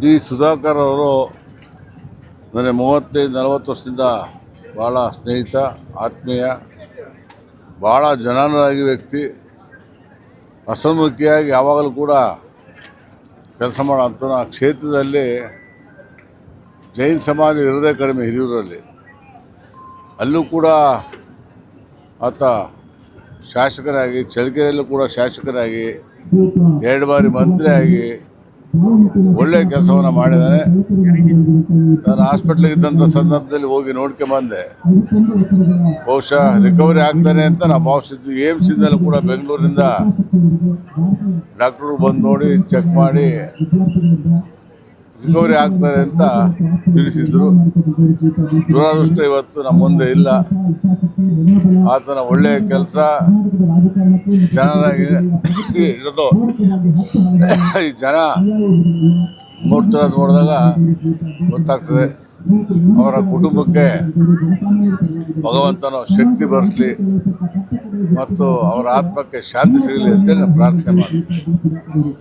D Sudhakar ಅವರು ನನಗೆ 35-40 ವರ್ಷದಿಂದ ಭಾಳ ಸ್ನೇಹಿತ, ಆತ್ಮೀಯ, ಭಾಳ ಜನಾನುರಾಗಿ ವ್ಯಕ್ತಿ. ಹಸನ್ಮುಖಿಯಾಗಿ ಯಾವಾಗಲೂ ಕೂಡ ಕೆಲಸ ಮಾಡೋಂಥ ಆ ಕ್ಷೇತ್ರದಲ್ಲಿ ಜೈನ ಸಮಾಜ ಇರೋದೇ ಕಡಿಮೆ ಹಿರಿಯೂರಲ್ಲಿ. ಅಲ್ಲೂ ಕೂಡ ಆತ ಶಾಸಕರಾಗಿ, ಚಳ್ಳಕೆರೆಯಲ್ಲೂ ಕೂಡ ಶಾಸಕರಾಗಿ, 2 ಬಾರಿ ಮಂತ್ರಿಯಾಗಿ ಒಳ್ಳೆಯ ಕೆಲಸವನ್ನು ಮಾಡಿದ್ದಾನೆ. ನಾನು ಹಾಸ್ಪಿಟ್ಲಿಗಿದ್ದಂಥ ಸಂದರ್ಭದಲ್ಲಿ ಹೋಗಿ ನೋಡ್ಕೊಂಬಂದೆ. ಬಹುಶಃ ರಿಕವರಿ ಆಗ್ತಾನೆ ಅಂತ ನಾವು ಭಾವಿಸಿದ್ವಿ. ಏಮ್ಸಿಂದಲೂ ಕೂಡ ಬೆಂಗಳೂರಿಂದ ಡಾಕ್ಟ್ರು ಬಂದು ನೋಡಿ ಚೆಕ್ ಮಾಡಿ ರಿಕವರಿ ಆಗ್ತಾರೆ ಅಂತ ತಿಳಿಸಿದ್ರು. ದುರದೃಷ್ಟ ಇವತ್ತು ನಮ್ಮ ಮುಂದೆ ಇಲ್ಲ. ಆತನ ಒಳ್ಳೆಯ ಕೆಲಸ ಜನರಾಗಿ ಇರೋದು ಈ ಜನ ನೋಡಿದಾಗ ಗೊತ್ತಾಗ್ತದೆ. ಅವರ ಕುಟುಂಬಕ್ಕೆ ಭಗವಂತನ ಶಕ್ತಿ ಬರಲಿ ಮತ್ತು ಅವರ ಆತ್ಮಕ್ಕೆ ಶಾಂತಿ ಸಿಗಲಿ ಅಂತೇಳಿ ನಾನು ಪ್ರಾರ್ಥನೆ ಮಾಡ್ತೀನಿ.